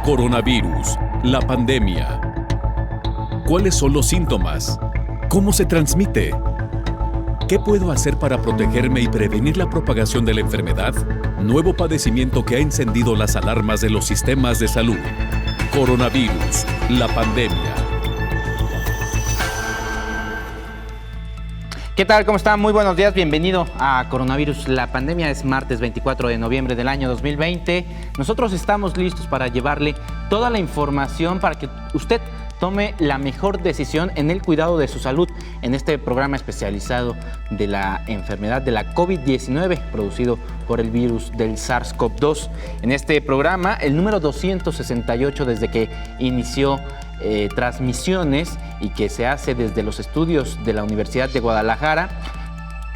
Coronavirus, la pandemia. ¿Cuáles son los síntomas? ¿Cómo se transmite? ¿Qué puedo hacer para protegerme y prevenir la propagación de la enfermedad? Nuevo padecimiento que ha encendido las alarmas de los sistemas de salud. Coronavirus, la pandemia. ¿Qué tal? ¿Cómo están? Muy buenos días. Bienvenido a Coronavirus, la pandemia. Es martes 24 de noviembre del año 2020. Nosotros estamos listos para llevarle toda la información para que usted tome la mejor decisión en el cuidado de su salud en este programa especializado de la enfermedad de la COVID-19 producido por el virus del SARS-CoV-2. En este programa, el número 268 desde que inició transmisiones y que se hace desde los estudios de la Universidad de Guadalajara.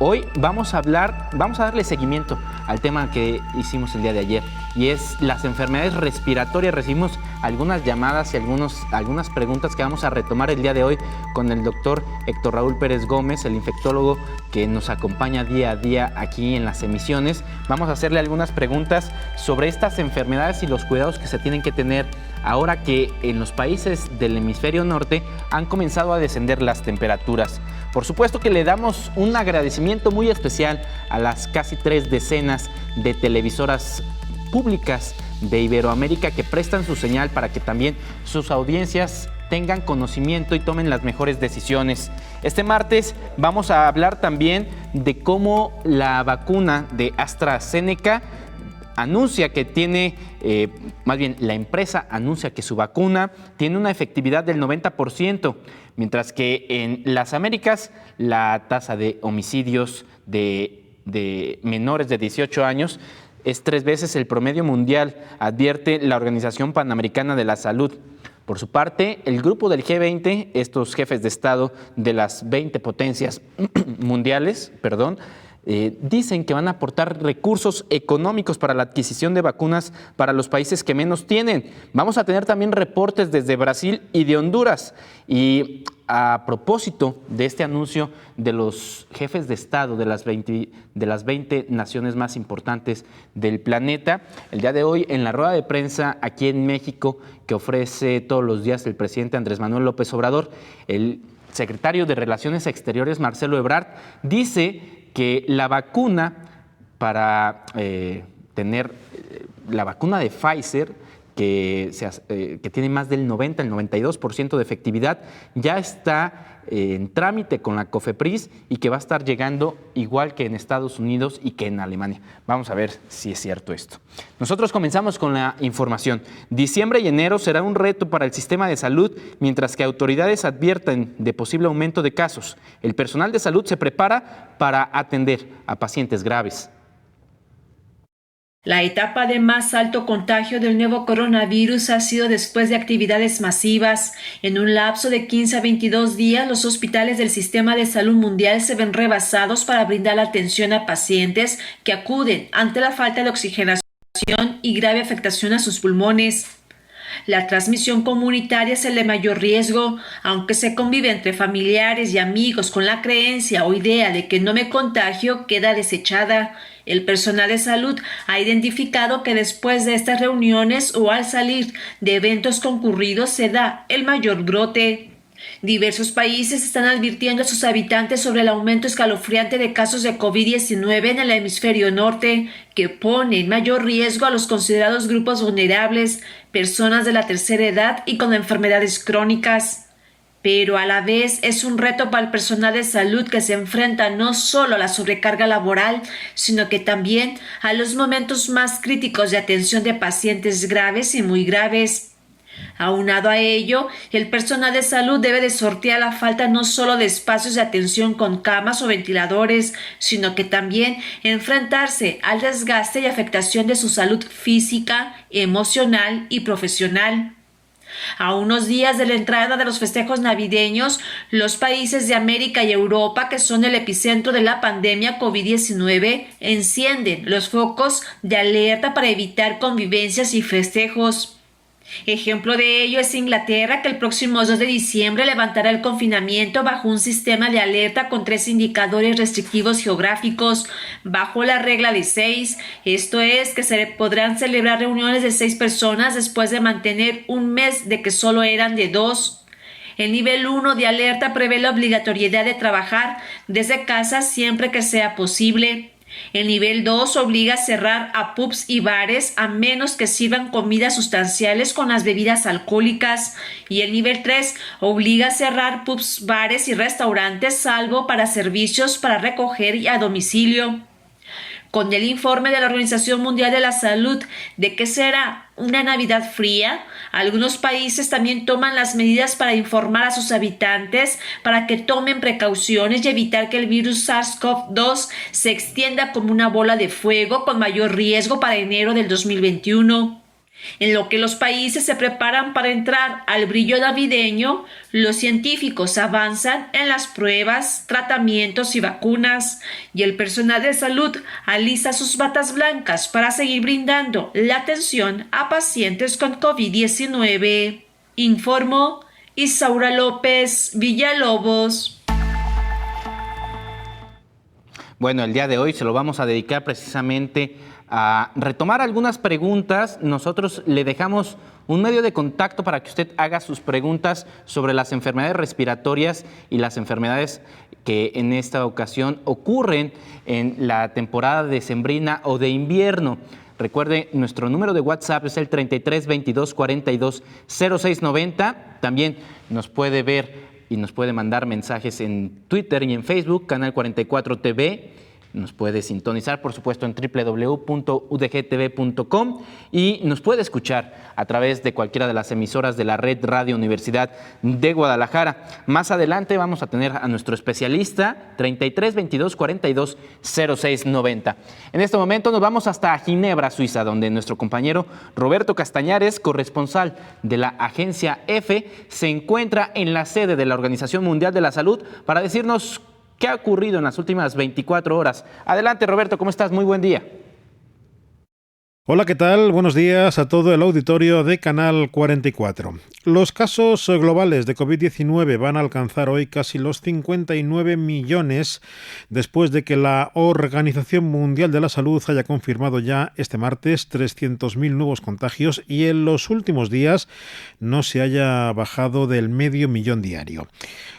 Hoy vamos a darle seguimiento al tema que hicimos el día de ayer, y es las enfermedades respiratorias. Recibimos algunas llamadas y algunas preguntas que vamos a retomar el día de hoy con el doctor Héctor Raúl Pérez Gómez, el infectólogo que nos acompaña día a día aquí en las emisiones. Vamos a hacerle algunas preguntas sobre estas enfermedades y los cuidados que se tienen que tener ahora que en los países del hemisferio norte han comenzado a descender las temperaturas. Por supuesto que le damos un agradecimiento muy especial a las casi 3 decenas de televisoras públicas de Iberoamérica que prestan su señal para que también sus audiencias tengan conocimiento y tomen las mejores decisiones. Este martes vamos a hablar también de cómo la vacuna de AstraZeneca anuncia que la empresa anuncia que su vacuna tiene una efectividad del 90%, mientras que en las Américas la tasa de homicidios de menores de 18 años es 3 veces el promedio mundial, advierte la Organización Panamericana de la Salud. Por su parte, el grupo del G20, estos jefes de Estado de las 20 potencias mundiales, dicen que van a aportar recursos económicos para la adquisición de vacunas para los países que menos tienen. Vamos a tener también reportes desde Brasil y de Honduras. Y a propósito de este anuncio de los jefes de Estado de las 20 naciones más importantes del planeta, el día de hoy en la rueda de prensa aquí en México que ofrece todos los días el presidente Andrés Manuel López Obrador, el secretario de Relaciones Exteriores Marcelo Ebrard dice que la vacuna para tener la vacuna de Pfizer, que tiene más del 90, el 92% de efectividad, ya está en trámite con la COFEPRIS y que va a estar llegando igual que en Estados Unidos y que en Alemania. Vamos a ver si es cierto esto. Nosotros comenzamos con la información. Diciembre y enero será un reto para el sistema de salud, mientras que autoridades advierten de posible aumento de casos. El personal de salud se prepara para atender a pacientes graves. La etapa de más alto contagio del nuevo coronavirus ha sido después de actividades masivas. En un lapso de 15 a 22 días, los hospitales del Sistema de Salud Mundial se ven rebasados para brindar atención a pacientes que acuden ante la falta de oxigenación y grave afectación a sus pulmones. La transmisión comunitaria es el de mayor riesgo, aunque se convive entre familiares y amigos con la creencia o idea de que no me contagio, queda desechada. El personal de salud ha identificado que después de estas reuniones o al salir de eventos concurridos se da el mayor brote. Diversos países están advirtiendo a sus habitantes sobre el aumento escalofriante de casos de COVID-19 en el hemisferio norte, que pone en mayor riesgo a los considerados grupos vulnerables, personas de la tercera edad y con enfermedades crónicas. Pero a la vez es un reto para el personal de salud que se enfrenta no solo a la sobrecarga laboral, sino que también a los momentos más críticos de atención de pacientes graves y muy graves. Aunado a ello, el personal de salud debe de sortear la falta no solo de espacios de atención con camas o ventiladores, sino que también enfrentarse al desgaste y afectación de su salud física, emocional y profesional. A unos días de la entrada de los festejos navideños, los países de América y Europa, que son el epicentro de la pandemia COVID-19, encienden los focos de alerta para evitar convivencias y festejos. Ejemplo de ello es Inglaterra, que el próximo 2 de diciembre levantará el confinamiento bajo un sistema de alerta con 3 indicadores restrictivos geográficos bajo la regla de 6. Esto es que se podrán celebrar reuniones de 6 personas después de mantener un mes de que solo eran de 2. El nivel 1 de alerta prevé la obligatoriedad de trabajar desde casa siempre que sea posible. El nivel 2 obliga a cerrar a pubs y bares a menos que sirvan comidas sustanciales con las bebidas alcohólicas, y el nivel 3 obliga a cerrar pubs, bares y restaurantes salvo para servicios para recoger y a domicilio. Con el informe de la Organización Mundial de la Salud de que será una Navidad fría, algunos países también toman las medidas para informar a sus habitantes para que tomen precauciones y evitar que el virus SARS-CoV-2 se extienda como una bola de fuego con mayor riesgo para enero del 2021. En lo que los países se preparan para entrar al brillo navideño, los científicos avanzan en las pruebas, tratamientos y vacunas, y el personal de salud alisa sus batas blancas para seguir brindando la atención a pacientes con COVID-19. Informó Isaura López Villalobos. Bueno, el día de hoy se lo vamos a dedicar precisamente a retomar algunas preguntas. Nosotros le dejamos un medio de contacto para que usted haga sus preguntas sobre las enfermedades respiratorias y las enfermedades que en esta ocasión ocurren en la temporada decembrina o de invierno. Recuerde, nuestro número de WhatsApp es el 33 22 42 06 90. También nos puede ver y nos puede mandar mensajes en Twitter y en Facebook, Canal 44 TV. Nos puede sintonizar, por supuesto, en www.udgtv.com y nos puede escuchar a través de cualquiera de las emisoras de la Red Radio Universidad de Guadalajara. Más adelante vamos a tener a nuestro especialista, 33 22 42 06 90. En este momento nos vamos hasta Ginebra, Suiza, donde nuestro compañero Roberto Castañares, corresponsal de la agencia EFE, se encuentra en la sede de la Organización Mundial de la Salud para decirnos ¿qué ha ocurrido en las últimas 24 horas? Adelante, Roberto, ¿cómo estás? Muy buen día. Hola, ¿qué tal? Buenos días a todo el auditorio de Canal 44. Los casos globales de COVID-19 van a alcanzar hoy casi los 59 millones después de que la Organización Mundial de la Salud haya confirmado ya este martes 300.000 nuevos contagios y en los últimos días no se haya bajado del 500.000 diario.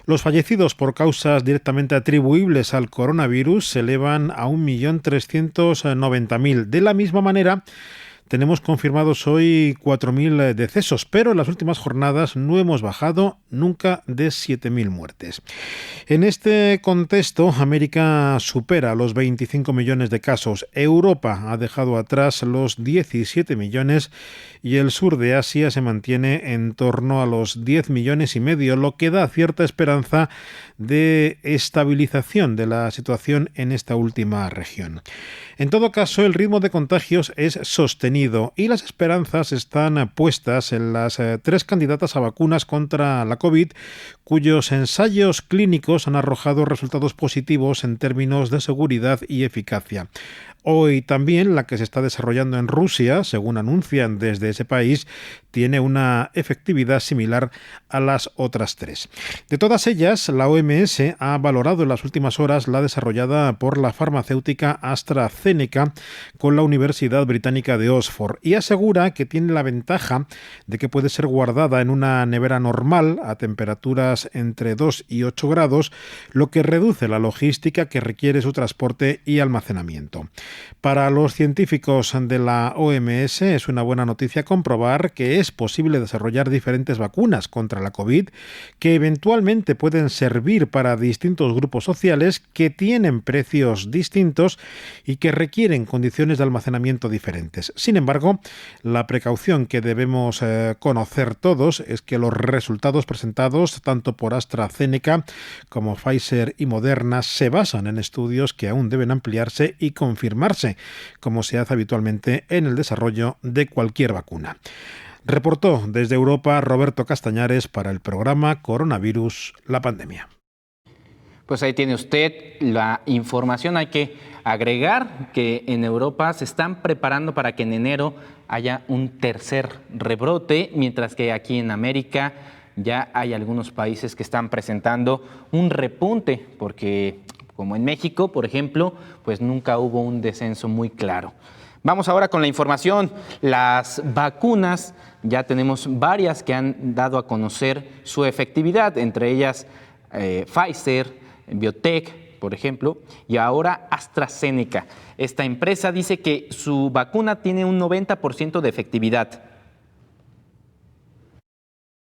Los fallecidos por causas directamente atribuibles al coronavirus se elevan a 1.390.000. De la misma manera, tenemos confirmados hoy 4.000 decesos, pero en las últimas jornadas no hemos bajado nunca de 7.000 muertes. En este contexto, América supera los 25 millones de casos, Europa ha dejado atrás los 17 millones y el sur de Asia se mantiene en torno a los 10 millones y medio, lo que da cierta esperanza de estabilización de la situación en esta última región. En todo caso, el ritmo de contagios es sostenido y las esperanzas están puestas en las 3 candidatas a vacunas contra la COVID, cuyos ensayos clínicos han arrojado resultados positivos en términos de seguridad y eficacia. Hoy también la que se está desarrollando en Rusia, según anuncian desde ese país, tiene una efectividad similar a las otras 3. De todas ellas, la OMS ha valorado en las últimas horas la desarrollada por la farmacéutica AstraZeneca con la Universidad Británica de Oxford y asegura que tiene la ventaja de que puede ser guardada en una nevera normal a temperaturas entre 2 y 8 grados, lo que reduce la logística que requiere su transporte y almacenamiento. Para los científicos de la OMS es una buena noticia comprobar que es posible desarrollar diferentes vacunas contra la COVID que eventualmente pueden servir para distintos grupos sociales que tienen precios distintos y que requieren condiciones de almacenamiento diferentes. Sin embargo, la precaución que debemos conocer todos es que los resultados presentados tanto por AstraZeneca como Pfizer y Moderna se basan en estudios que aún deben ampliarse y confirmarse, como se hace habitualmente en el desarrollo de cualquier vacuna. Reportó desde Europa Roberto Castañares para el programa Coronavirus, la pandemia. Pues ahí tiene usted la información. Hay que agregar que en Europa se están preparando para que en enero haya un tercer rebrote, mientras que aquí en América ya hay algunos países que están presentando un repunte, porque como en México, por ejemplo, pues nunca hubo un descenso muy claro. Vamos ahora con la información. Las vacunas, ya tenemos varias que han dado a conocer su efectividad, entre ellas Pfizer, BioNTech, por ejemplo, y ahora AstraZeneca. Esta empresa dice que su vacuna tiene un 90% de efectividad.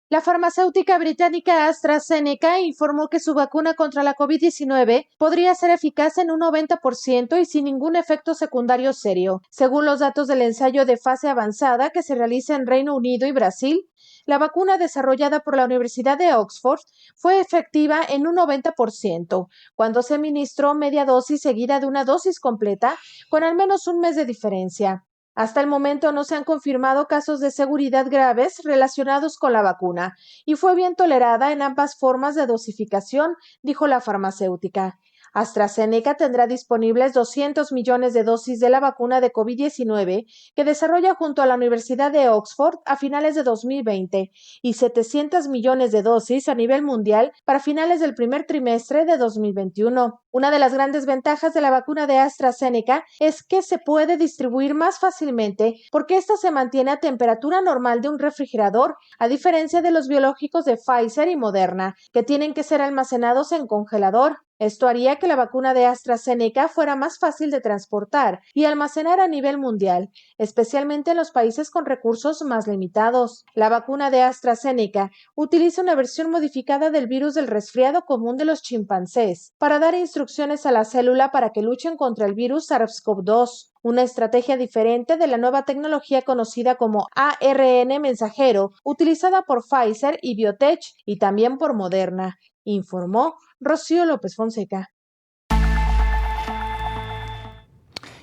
La farmacéutica británica AstraZeneca informó que su vacuna contra la COVID-19 podría ser eficaz en un 90% y sin ningún efecto secundario serio. Según los datos del ensayo de fase avanzada que se realiza en Reino Unido y Brasil, la vacuna desarrollada por la Universidad de Oxford fue efectiva en un 90%, cuando se administró media dosis seguida de una dosis completa, con al menos un mes de diferencia. Hasta el momento no se han confirmado casos de seguridad graves relacionados con la vacuna y fue bien tolerada en ambas formas de dosificación, dijo la farmacéutica. AstraZeneca tendrá disponibles 200 millones de dosis de la vacuna de COVID-19 que desarrolla junto a la Universidad de Oxford a finales de 2020 y 700 millones de dosis a nivel mundial para finales del primer trimestre de 2021. Una de las grandes ventajas de la vacuna de AstraZeneca es que se puede distribuir más fácilmente porque ésta se mantiene a temperatura normal de un refrigerador, a diferencia de los biológicos de Pfizer y Moderna, que tienen que ser almacenados en congelador. Esto haría que la vacuna de AstraZeneca fuera más fácil de transportar y almacenar a nivel mundial, especialmente en los países con recursos más limitados. La vacuna de AstraZeneca utiliza una versión modificada del virus del resfriado común de los chimpancés para dar instrucciones a la célula para que luchen contra el virus SARS-CoV-2, una estrategia diferente de la nueva tecnología conocida como ARN mensajero, utilizada por Pfizer y BioNTech y también por Moderna, informó Rocío López Fonseca.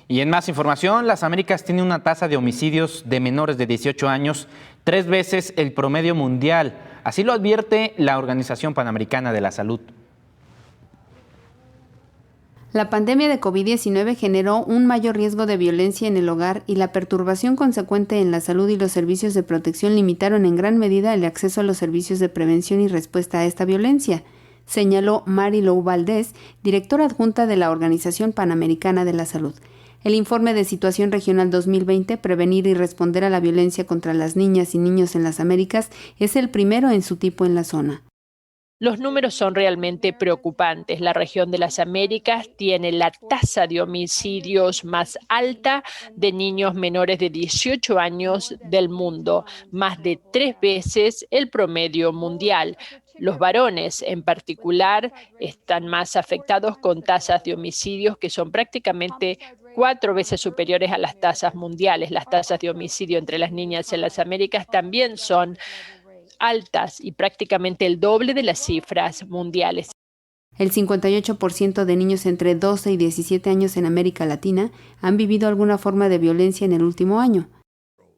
Y en más información, las Américas tienen una tasa de homicidios de menores de 18 años 3 veces el promedio mundial. Así lo advierte la Organización Panamericana de la Salud. La pandemia de COVID-19 generó un mayor riesgo de violencia en el hogar y la perturbación consecuente en la salud y los servicios de protección limitaron en gran medida el acceso a los servicios de prevención y respuesta a esta violencia, señaló Mary Lou Valdés, directora adjunta de la Organización Panamericana de la Salud. El informe de Situación Regional 2020, Prevenir y Responder a la Violencia contra las Niñas y Niños en las Américas, es el primero en su tipo en la zona. Los números son realmente preocupantes. La región de las Américas tiene la tasa de homicidios más alta de niños menores de 18 años del mundo, más de 3 veces el promedio mundial. Los varones, en particular, están más afectados con tasas de homicidios que son prácticamente 4 veces superiores a las tasas mundiales. Las tasas de homicidio entre las niñas en las Américas también son altas y prácticamente el doble de las cifras mundiales. El 58% de niños entre 12 y 17 años en América Latina han vivido alguna forma de violencia en el último año.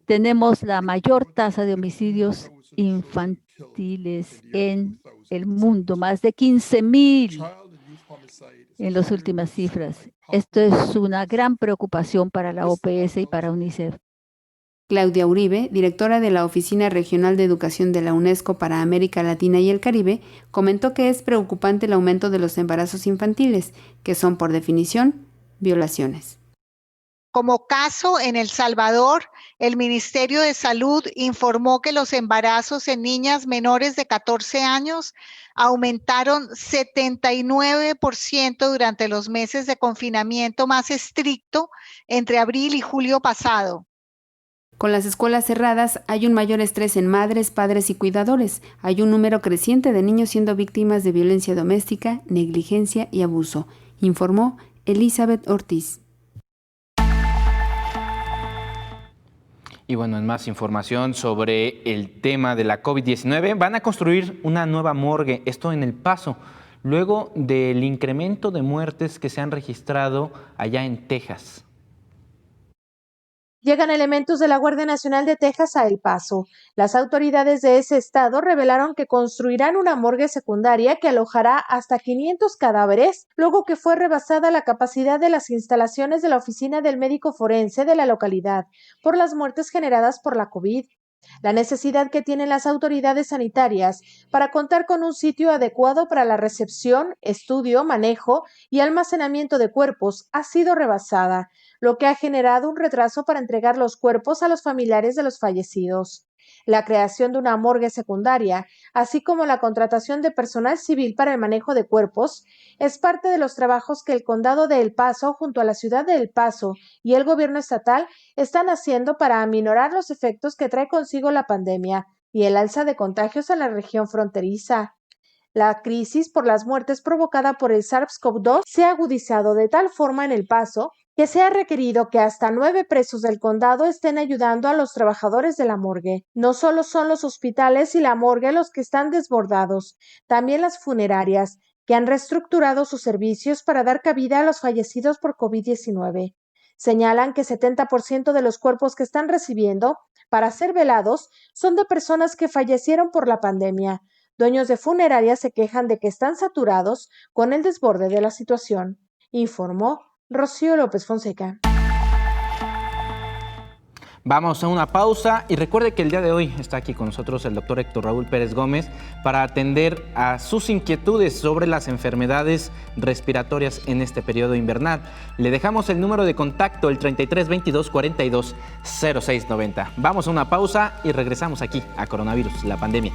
Tenemos la mayor tasa de homicidios infantiles en el mundo, más de 15,000 en las últimas cifras. Esto es una gran preocupación para la OPS y para UNICEF. Claudia Uribe, directora de la Oficina Regional de Educación de la UNESCO para América Latina y el Caribe, comentó que es preocupante el aumento de los embarazos infantiles, que son por definición violaciones. Como caso en El Salvador, el Ministerio de Salud informó que los embarazos en niñas menores de 14 años aumentaron 79% durante los meses de confinamiento más estricto entre abril y julio pasado. Con las escuelas cerradas hay un mayor estrés en madres, padres y cuidadores. Hay un número creciente de niños siendo víctimas de violencia doméstica, negligencia y abuso, informó Elizabeth Ortiz. Y bueno, en más información sobre el tema de la COVID-19, van a construir una nueva morgue, esto en El Paso, luego del incremento de muertes que se han registrado allá en Texas. Llegan elementos de la Guardia Nacional de Texas a El Paso. Las autoridades de ese estado revelaron que construirán una morgue secundaria que alojará hasta 500 cadáveres, luego que fue rebasada la capacidad de las instalaciones de la oficina del médico forense de la localidad por las muertes generadas por la COVID. La necesidad que tienen las autoridades sanitarias para contar con un sitio adecuado para la recepción, estudio, manejo y almacenamiento de cuerpos ha sido rebasada, lo que ha generado un retraso para entregar los cuerpos a los familiares de los fallecidos. La creación de una morgue secundaria, así como la contratación de personal civil para el manejo de cuerpos, es parte de los trabajos que el Condado de El Paso, junto a la ciudad de El Paso y el gobierno estatal, están haciendo para aminorar los efectos que trae consigo la pandemia y el alza de contagios en la región fronteriza. La crisis por las muertes provocada por el SARS-CoV-2 se ha agudizado de tal forma en El Paso que se ha requerido que hasta 9 presos del condado estén ayudando a los trabajadores de la morgue. No solo son los hospitales y la morgue los que están desbordados, también las funerarias, que han reestructurado sus servicios para dar cabida a los fallecidos por COVID-19. Señalan que 70% de los cuerpos que están recibiendo para ser velados son de personas que fallecieron por la pandemia. Dueños de funerarias se quejan de que están saturados con el desborde de la situación, informó Rocío López Fonseca. Vamos a una pausa y recuerde que el día de hoy está aquí con nosotros el doctor Héctor Raúl Pérez Gómez para atender a sus inquietudes sobre las enfermedades respiratorias en este periodo invernal. Le dejamos el número de contacto, el 33 22 42 06 90. Vamos a una pausa y regresamos aquí a Coronavirus, la pandemia.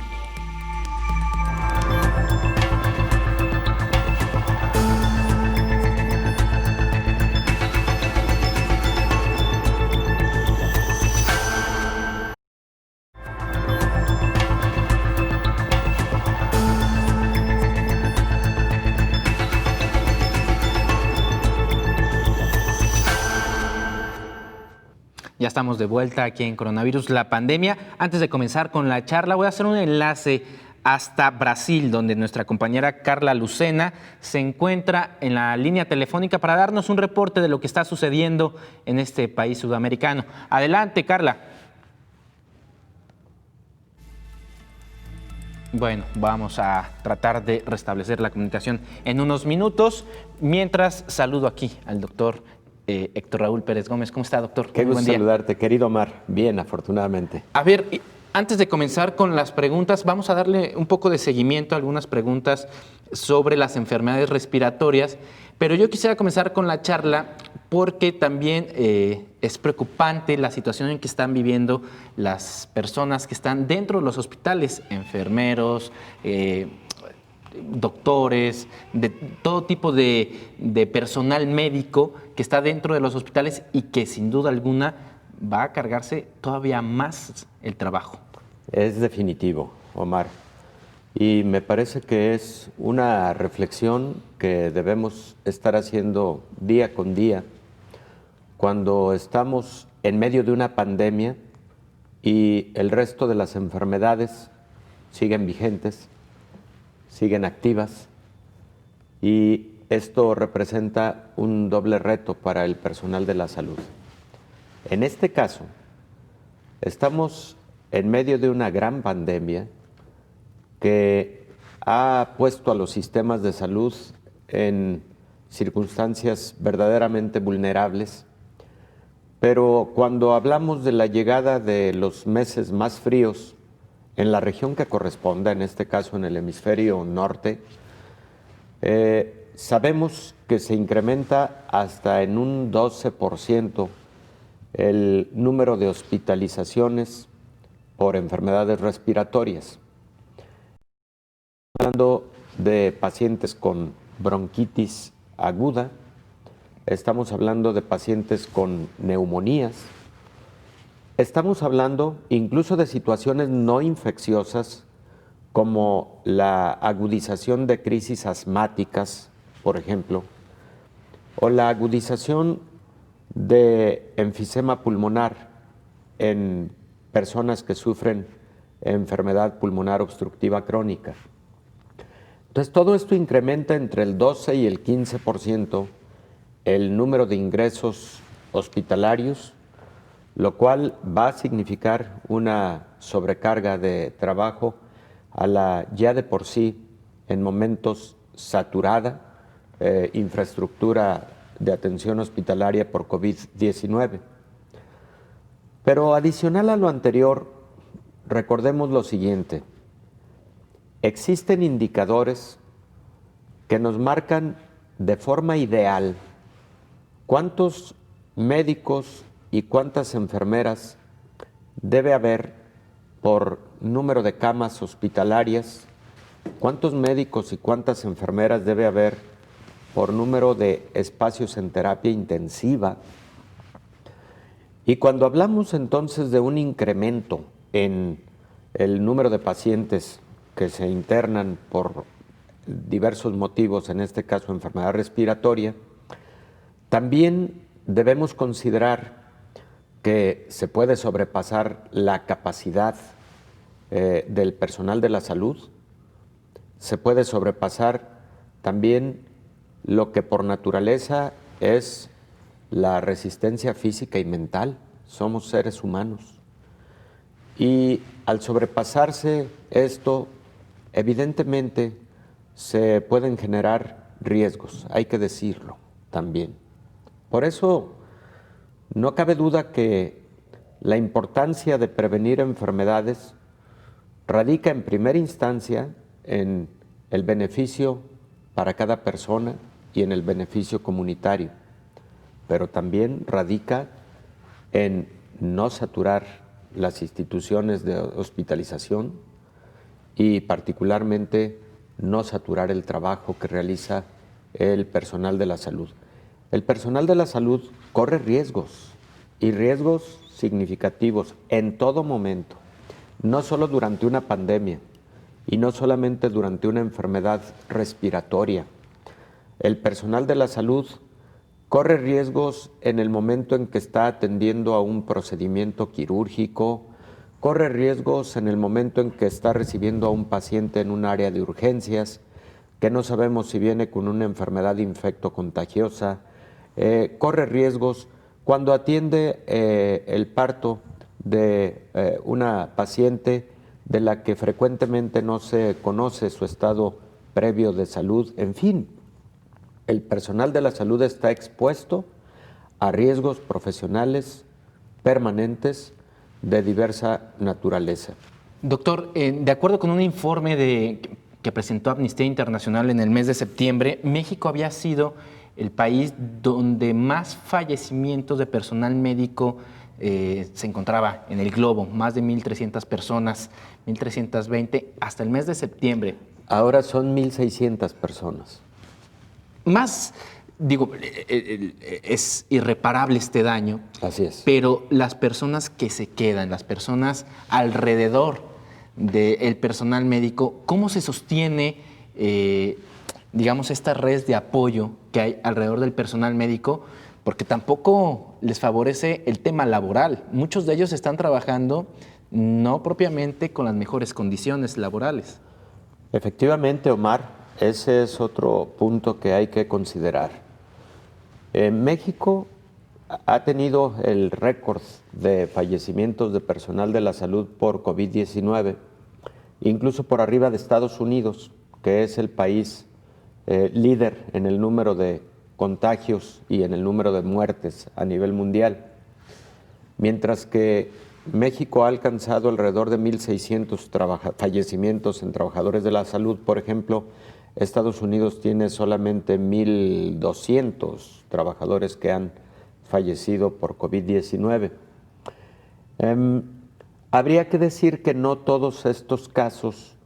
Ya estamos de vuelta aquí en Coronavirus, la pandemia. Antes de comenzar con la charla, voy a hacer un enlace hasta Brasil, donde nuestra compañera Carla Lucena se encuentra en la línea telefónica para darnos un reporte de lo que está sucediendo en este país sudamericano. Adelante, Carla. Bueno, vamos a tratar de restablecer la comunicación en unos minutos. Mientras, saludo aquí al doctor Héctor Raúl Pérez Gómez. ¿Cómo está, doctor? Qué gusto saludarte, querido Omar. Bien, afortunadamente. A ver, antes de comenzar con las preguntas, vamos a darle un poco de seguimiento a algunas preguntas sobre las enfermedades respiratorias, pero yo quisiera comenzar con la charla porque también es preocupante la situación en que están viviendo las personas que están dentro de los hospitales, enfermeros, doctores, de todo tipo de personal médico que está dentro de los hospitales y que sin duda alguna va a cargarse todavía más el trabajo. Es definitivo, Omar. Y me parece que es una reflexión que debemos estar haciendo día con día cuando estamos en medio de una pandemia y el resto de las enfermedades siguen vigentes, siguen activas, y esto representa un doble reto para el personal de la salud. En este caso, estamos en medio de una gran pandemia que ha puesto a los sistemas de salud en circunstancias verdaderamente vulnerables, pero cuando hablamos de la llegada de los meses más fríos en la región que corresponda, en este caso en el hemisferio norte, sabemos que se incrementa hasta en un 12% el número de hospitalizaciones por enfermedades respiratorias. Hablando de pacientes con bronquitis aguda, estamos hablando de pacientes con neumonías, estamos hablando incluso de situaciones no infecciosas como la agudización de crisis asmáticas, por ejemplo, o la agudización de enfisema pulmonar en personas que sufren enfermedad pulmonar obstructiva crónica. Entonces, todo esto incrementa entre el 12 y el 15% el número de ingresos hospitalarios lo cual va a significar una sobrecarga de trabajo a la ya de por sí en momentos saturada infraestructura de atención hospitalaria por COVID-19. Pero adicional a lo anterior, recordemos lo siguiente: existen indicadores que nos marcan de forma ideal cuántos médicos y cuántas enfermeras debe haber por número de camas hospitalarias, cuántos médicos y cuántas enfermeras debe haber por número de espacios en terapia intensiva. Y cuando hablamos entonces de un incremento en el número de pacientes que se internan por diversos motivos, en este caso enfermedad respiratoria, también debemos considerar que se puede sobrepasar la capacidad del personal de la salud, se puede sobrepasar también lo que por naturaleza es la resistencia física y mental. Somos seres humanos. Y al sobrepasarse esto, evidentemente se pueden generar riesgos, hay que decirlo también. Por eso no cabe duda que la importancia de prevenir enfermedades radica en primera instancia en el beneficio para cada persona y en el beneficio comunitario, pero también radica en no saturar las instituciones de hospitalización y particularmente no saturar el trabajo que realiza el personal de la salud. El personal de la salud corre riesgos y riesgos significativos en todo momento, no solo durante una pandemia y no solamente durante una enfermedad respiratoria. El personal de la salud corre riesgos en el momento en que está atendiendo a un procedimiento quirúrgico, corre riesgos en el momento en que está recibiendo a un paciente en un área de urgencias, que no sabemos si viene con una enfermedad infectocontagiosa, corre riesgos cuando atiende el parto de una paciente de la que frecuentemente no se conoce su estado previo de salud. En fin, el personal de la salud está expuesto a riesgos profesionales permanentes de diversa naturaleza. Doctor, de acuerdo con un informe que presentó Amnistía Internacional en el mes de septiembre, México había sido el país donde más fallecimientos de personal médico se encontraba en el globo, más de 1,300 personas, 1,320 hasta el mes de septiembre. Ahora son 1,600 personas. Más, digo, es irreparable este daño. Así es. Pero las personas que se quedan, las personas alrededor del personal médico, ¿cómo se sostiene, digamos, esta red de apoyo que hay alrededor del personal médico? Porque tampoco les favorece el tema laboral. Muchos de ellos están trabajando no propiamente con las mejores condiciones laborales. Efectivamente, Omar. Ese es otro punto que hay que considerar. México ha tenido el récord de fallecimientos de personal de la salud por COVID-19, incluso por arriba de Estados Unidos, que es el país líder en el número de contagios y en el número de muertes a nivel mundial. Mientras que México ha alcanzado alrededor de 1,600 fallecimientos en trabajadores de la salud, por ejemplo, Estados Unidos tiene solamente 1,200 trabajadores que han fallecido por COVID-19. Habría que decir que no todos estos casos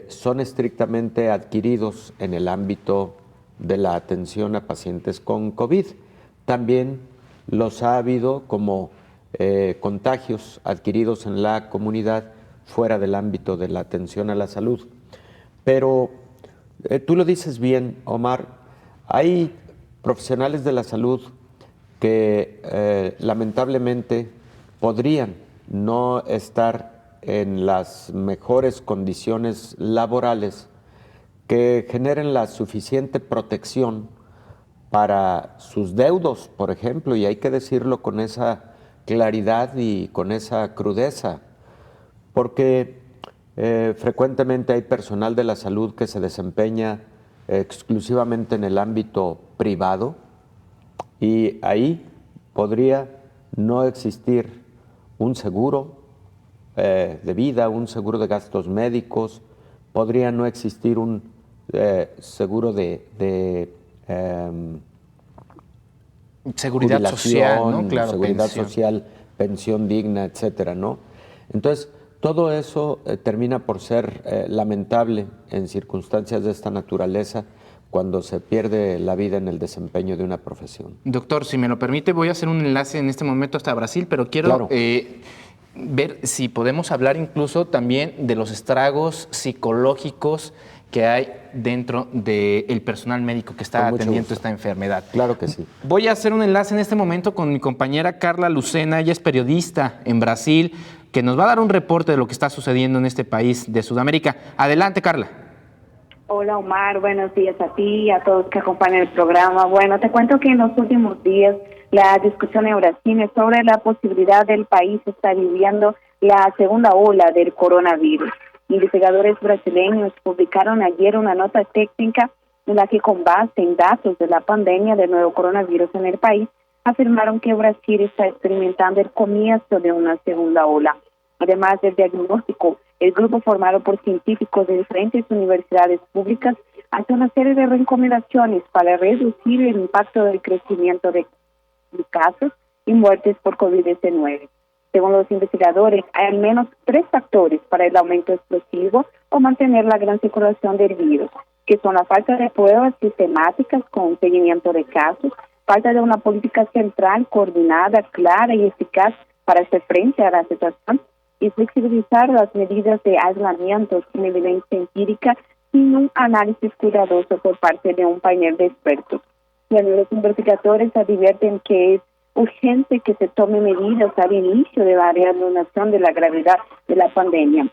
son estrictamente adquiridos en el ámbito de la atención a pacientes con COVID. También los ha habido como contagios adquiridos en la comunidad fuera del ámbito de la atención a la salud. Pero tú lo dices bien, Omar, hay profesionales de la salud que lamentablemente podrían no estar en las mejores condiciones laborales que generen la suficiente protección para sus deudos, por ejemplo, y hay que decirlo con esa claridad y con esa crudeza, porque frecuentemente hay personal de la salud que se desempeña exclusivamente en el ámbito privado y ahí podría no existir un seguro de vida, un seguro de gastos médicos, podría no existir un seguro de seguridad social, ¿no? Claro, seguridad pensión social, pensión digna, etcétera, ¿no? Entonces, todo eso termina por ser lamentable en circunstancias de esta naturaleza cuando se pierde la vida en el desempeño de una profesión. Doctor, si me lo permite, voy a hacer un enlace en este momento hasta Brasil, pero quiero ver si podemos hablar incluso también de los estragos psicológicos que hay dentro del personal médico que está atendiendo esta enfermedad. Claro que sí. Voy a hacer un enlace en este momento con mi compañera Carla Lucena, ella es periodista en Brasil, que nos va a dar un reporte de lo que está sucediendo en este país de Sudamérica. Adelante, Carla. Hola, Omar, buenos días a ti y a todos que acompañan el programa. Bueno, te cuento que en los últimos días la discusión en Brasil es sobre la posibilidad del país estar viviendo la segunda ola del coronavirus. Investigadores brasileños publicaron ayer una nota técnica en la que, con base en datos de la pandemia del nuevo coronavirus en el país, afirmaron que Brasil está experimentando el comienzo de una segunda ola. Además del diagnóstico, el grupo formado por científicos de diferentes universidades públicas hace una serie de recomendaciones para reducir el impacto del crecimiento de casos y muertes por COVID-19. Según los investigadores, hay al menos 3 factores para el aumento explosivo o mantener la gran circulación del virus, que son la falta de pruebas sistemáticas con seguimiento de casos, falta de una política central coordinada, clara y eficaz para hacer frente a la situación y flexibilizar las medidas de aislamiento sin evidencia empírica sin un análisis cuidadoso por parte de un panel de expertos. Los investigadores advierten que es urgente que se tomen medidas al inicio de la reanudación de la gravedad de la pandemia.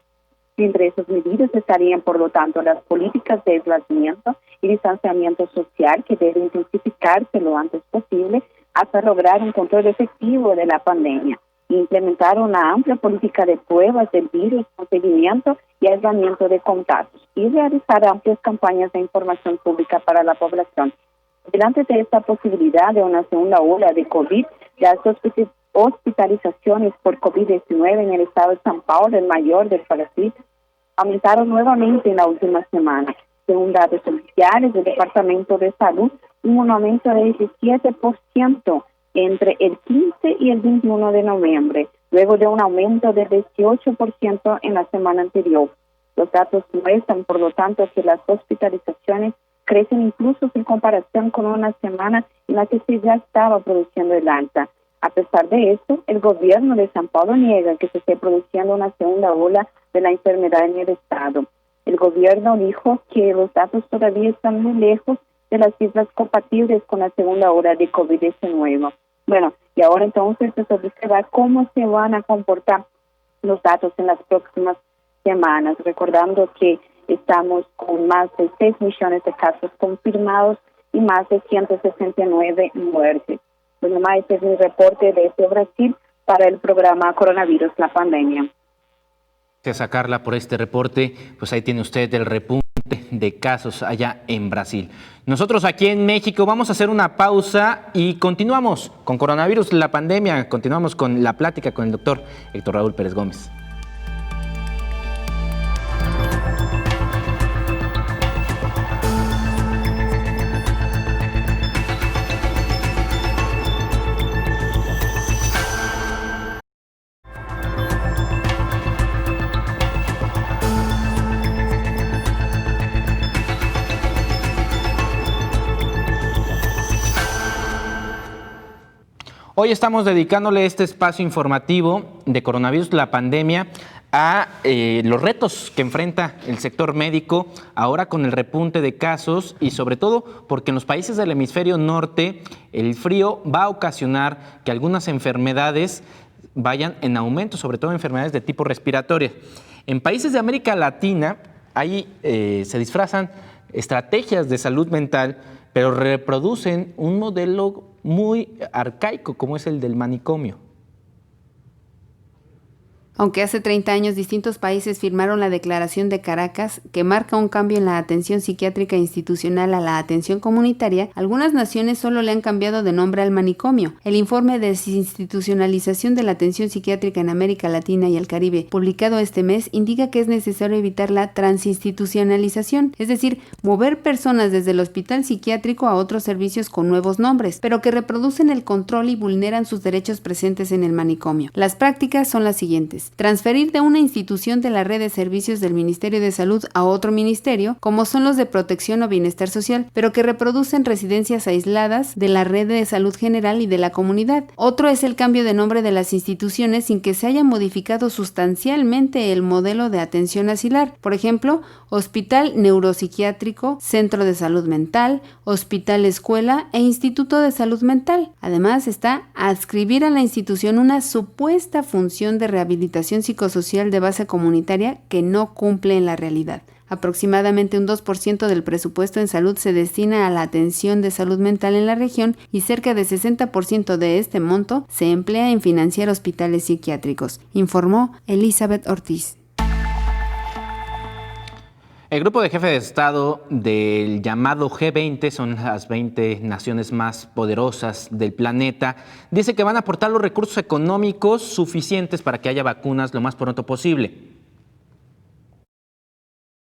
Entre esas medidas estarían, por lo tanto, las políticas de aislamiento y distanciamiento social que deben intensificarse lo antes posible hasta lograr un control efectivo de la pandemia. Implementar una amplia política de pruebas del virus con seguimiento y aislamiento de contagios y realizar amplias campañas de información pública para la población. Delante de esta posibilidad de una segunda ola de COVID, las hospitalizaciones por COVID-19 en el estado de São Paulo, el mayor del país, aumentaron nuevamente en la última semana. Según datos oficiales del Departamento de Salud, hubo un aumento de 17% entre el 15 y el 21 de noviembre, luego de un aumento de 18% en la semana anterior. Los datos muestran, por lo tanto, que las hospitalizaciones crecen incluso en comparación con una semana en la que se ya estaba produciendo el alta. A pesar de esto, el gobierno de São Paulo niega que se esté produciendo una segunda ola de la enfermedad en el estado. El gobierno dijo que los datos todavía están muy lejos de las cifras compatibles con la segunda ola de COVID-19. Bueno, y ahora entonces se observa cómo se van a comportar los datos en las próximas semanas, recordando que estamos con más de 6 millones de casos confirmados y más de 169 muertes. Bueno, este es mi reporte desde Brasil para el programa Coronavirus, la pandemia. Gracias a Carla por este reporte. Pues ahí tiene usted el repunte de casos allá en Brasil. Nosotros aquí en México vamos a hacer una pausa y continuamos con Coronavirus, la pandemia. Continuamos con la plática con el doctor Héctor Raúl Pérez Gómez. Hoy estamos dedicándole este espacio informativo de Coronavirus, la pandemia, a los retos que enfrenta el sector médico ahora con el repunte de casos y sobre todo porque en los países del hemisferio norte el frío va a ocasionar que algunas enfermedades vayan en aumento, sobre todo enfermedades de tipo respiratorio. En países de América Latina ahí se disfrazan estrategias de salud mental, pero reproducen un modelo muy arcaico como es el del manicomio. Aunque hace 30 años distintos países firmaron la Declaración de Caracas, que marca un cambio en la atención psiquiátrica institucional a la atención comunitaria, algunas naciones solo le han cambiado de nombre al manicomio. El informe de desinstitucionalización de la atención psiquiátrica en América Latina y el Caribe, publicado este mes, indica que es necesario evitar la transinstitucionalización, es decir, mover personas desde el hospital psiquiátrico a otros servicios con nuevos nombres, pero que reproducen el control y vulneran sus derechos presentes en el manicomio. Las prácticas son las siguientes: transferir de una institución de la red de servicios del Ministerio de Salud a otro ministerio, como son los de protección o bienestar social, pero que reproducen residencias aisladas de la red de salud general y de la comunidad. Otro es el cambio de nombre de las instituciones sin que se haya modificado sustancialmente el modelo de atención asilar. Por ejemplo, Hospital Neuropsiquiátrico, Centro de Salud Mental, Hospital Escuela e Instituto de Salud Mental. Además está adscribir a la institución una supuesta función de rehabilitación psicosocial de base comunitaria que no cumple en la realidad. Aproximadamente un 2% del presupuesto en salud se destina a la atención de salud mental en la región y cerca de 60% de este monto se emplea en financiar hospitales psiquiátricos, informó Elizabeth Ortiz. El grupo de jefes de Estado del llamado G20, son las 20 naciones más poderosas del planeta, dice que van a aportar los recursos económicos suficientes para que haya vacunas lo más pronto posible.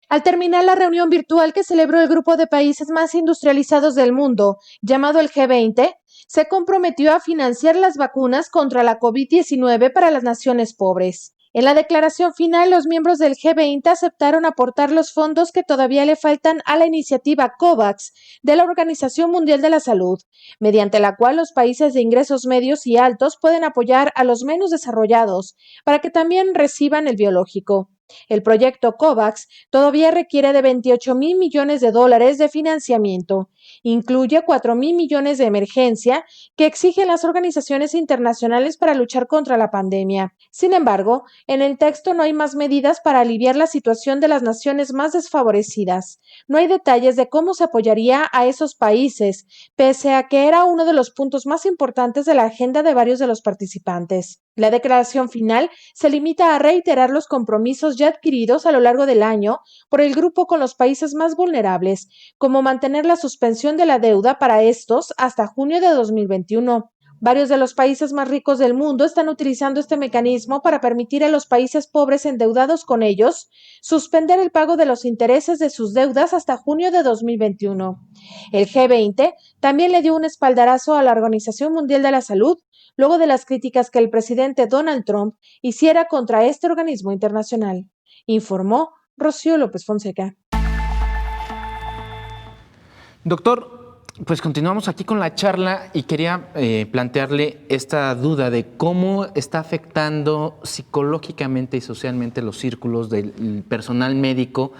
Al terminar la reunión virtual que celebró el grupo de países más industrializados del mundo, llamado el G20, se comprometió a financiar las vacunas contra la COVID-19 para las naciones pobres. En la declaración final, los miembros del G20 aceptaron aportar los fondos que todavía le faltan a la iniciativa COVAX de la Organización Mundial de la Salud, mediante la cual los países de ingresos medios y altos pueden apoyar a los menos desarrollados para que también reciban el biológico. El proyecto COVAX todavía requiere de $28,000 millones de financiamiento. Incluye $4,000 millones de emergencia que exigen las organizaciones internacionales para luchar contra la pandemia. Sin embargo, en el texto no hay más medidas para aliviar la situación de las naciones más desfavorecidas. No hay detalles de cómo se apoyaría a esos países, pese a que era uno de los puntos más importantes de la agenda de varios de los participantes. La declaración final se limita a reiterar los compromisos ya adquiridos a lo largo del año por el grupo con los países más vulnerables, como mantener la suspensión de la deuda para estos hasta junio de 2021. Varios de los países más ricos del mundo están utilizando este mecanismo para permitir a los países pobres endeudados con ellos suspender el pago de los intereses de sus deudas hasta junio de 2021. El G20 también le dio un espaldarazo a la Organización Mundial de la Salud luego de las críticas que el presidente Donald Trump hiciera contra este organismo internacional, informó Rocío López Fonseca. Doctor, pues continuamos aquí con la charla y quería plantearle esta duda de cómo está afectando psicológicamente y socialmente los círculos del personal médico,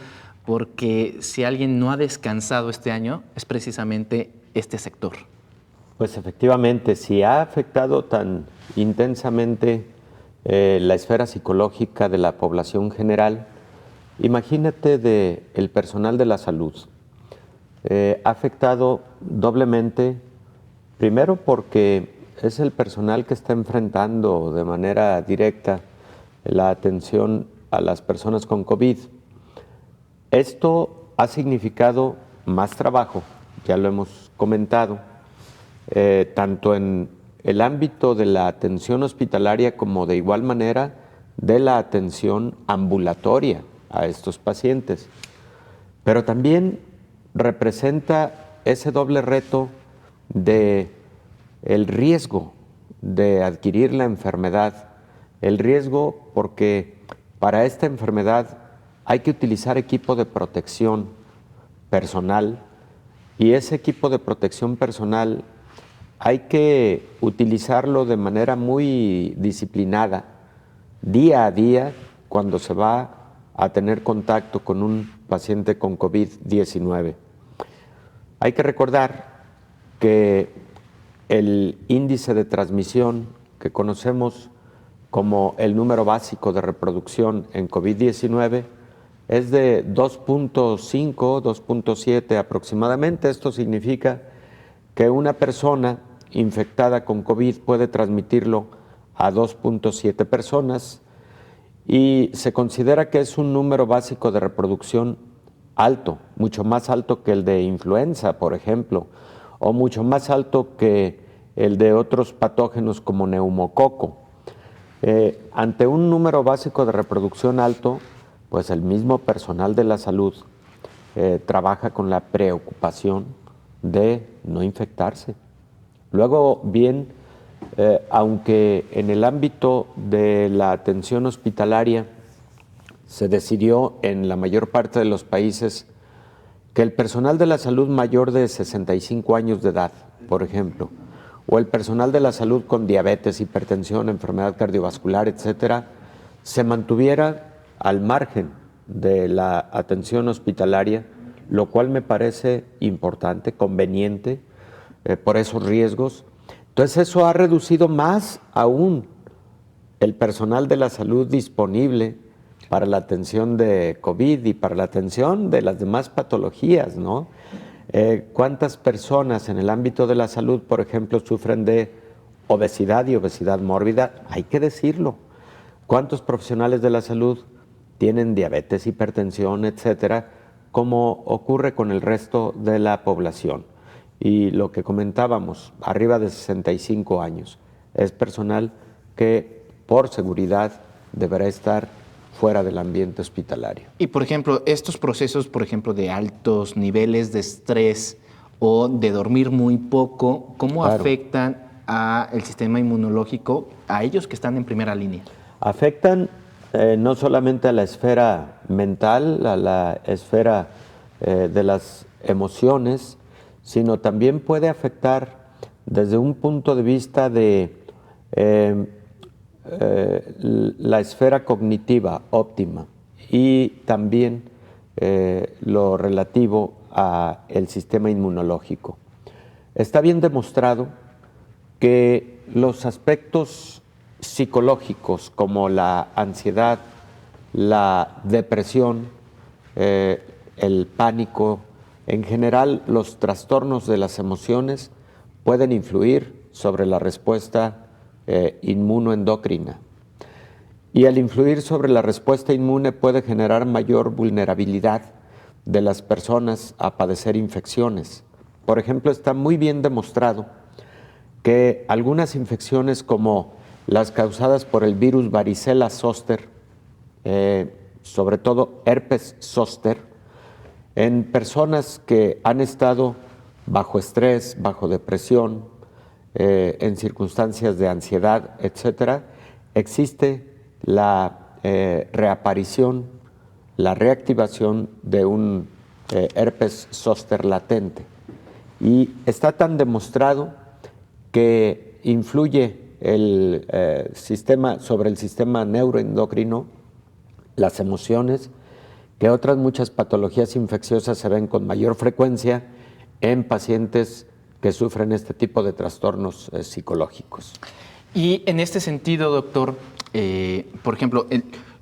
porque si alguien no ha descansado este año es precisamente este sector. Pues efectivamente, si ha afectado tan intensamente la esfera psicológica de la población general, imagínate del personal de la salud. Ha afectado doblemente, primero porque es el personal que está enfrentando de manera directa la atención a las personas con COVID. Esto ha significado más trabajo, ya lo hemos comentado, tanto en el ámbito de la atención hospitalaria como de igual manera de la atención ambulatoria a estos pacientes. Pero también representa ese doble reto de el riesgo de adquirir la enfermedad, el riesgo porque para esta enfermedad hay que utilizar equipo de protección personal y ese equipo de protección personal hay que utilizarlo de manera muy disciplinada, día a día, cuando se va a tener contacto con un paciente con COVID-19. Hay que recordar que el índice de transmisión que conocemos como el número básico de reproducción en COVID-19 es de 2.5, 2.7 aproximadamente. Esto significa que una persona infectada con COVID puede transmitirlo a 2.7 personas y se considera que es un número básico de reproducción alto, mucho más alto que el de influenza, por ejemplo, o mucho más alto que el de otros patógenos como neumococo. Ante un número básico de reproducción alto, pues el mismo personal de la salud trabaja con la preocupación de no infectarse. Luego, bien, aunque en el ámbito de la atención hospitalaria se decidió en la mayor parte de los países que el personal de la salud mayor de 65 años de edad, por ejemplo, o el personal de la salud con diabetes, hipertensión, enfermedad cardiovascular, etcétera, se mantuviera al margen de la atención hospitalaria, lo cual me parece importante, conveniente, por esos riesgos. Entonces eso ha reducido más aún el personal de la salud disponible para la atención de COVID y para la atención de las demás patologías, ¿no? ¿Cuántas personas en el ámbito de la salud, por ejemplo, sufren de obesidad y obesidad mórbida? Hay que decirlo. ¿Cuántos profesionales de la salud tienen diabetes, hipertensión, etcétera, como ocurre con el resto de la población? Y lo que comentábamos, arriba de 65 años, es personal que por seguridad deberá estar fuera del ambiente hospitalario. Y, por ejemplo, estos procesos, por ejemplo, de altos niveles de estrés o de dormir muy poco, ¿cómo afectan al sistema inmunológico, a ellos que están en primera línea? Afectan no solamente a la esfera mental, a la esfera de las emociones, sino también puede afectar desde un punto de vista de la esfera cognitiva óptima y también lo relativo al sistema inmunológico. Está bien demostrado que los aspectos psicológicos como la ansiedad, la depresión, el pánico, en general los trastornos de las emociones pueden influir sobre la respuesta inmunoendocrina. Y al influir sobre la respuesta inmune puede generar mayor vulnerabilidad de las personas a padecer infecciones. Por ejemplo, está muy bien demostrado que algunas infecciones como las causadas por el virus varicela zoster, sobre todo herpes zóster, en personas que han estado bajo estrés, bajo depresión, en circunstancias de ansiedad, etcétera, existe la reaparición, la reactivación de un herpes zóster latente. Y está tan demostrado que influye el sistema sobre el sistema neuroendocrino, las emociones, que otras muchas patologías infecciosas se ven con mayor frecuencia en pacientes que sufren este tipo de trastornos psicológicos. Y en este sentido, doctor, por ejemplo,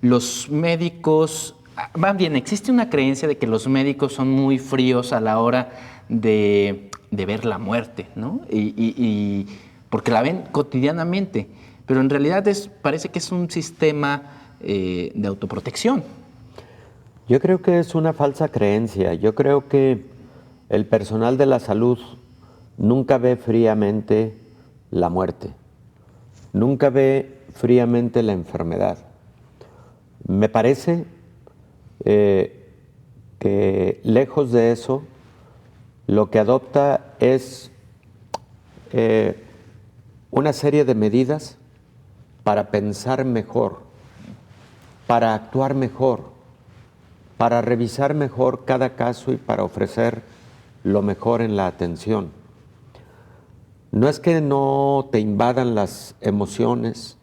los médicos, más bien, existe una creencia de que los médicos son muy fríos a la hora de ver la muerte, ¿no? Y porque la ven cotidianamente, pero en realidad parece que es un sistema de autoprotección. Yo creo que es una falsa creencia. Yo creo que el personal de la salud nunca ve fríamente la muerte, nunca ve fríamente la enfermedad. Me parece que lejos de eso, lo que adopta es una serie de medidas para pensar mejor, para actuar mejor, para revisar mejor cada caso y para ofrecer lo mejor en la atención. No es que no te invadan las emociones,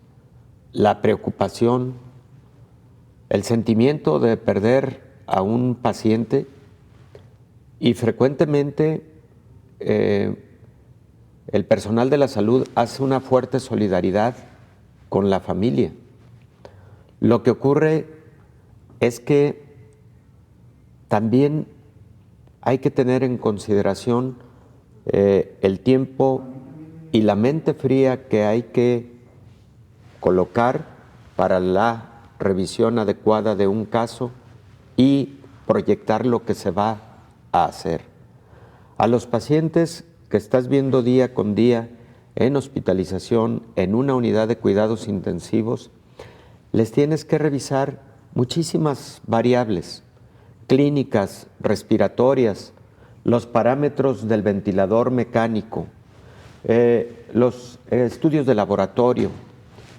la preocupación, el sentimiento de perder a un paciente, y frecuentemente el personal de la salud hace una fuerte solidaridad con la familia. Lo que ocurre es que también hay que tener en consideración el tiempo y la mente fría que hay que colocar para la revisión adecuada de un caso y proyectar lo que se va a hacer. A los pacientes que estás viendo día con día en hospitalización, en una unidad de cuidados intensivos, les tienes que revisar muchísimas variables clínicas, respiratorias, los parámetros del ventilador mecánico, los estudios de laboratorio,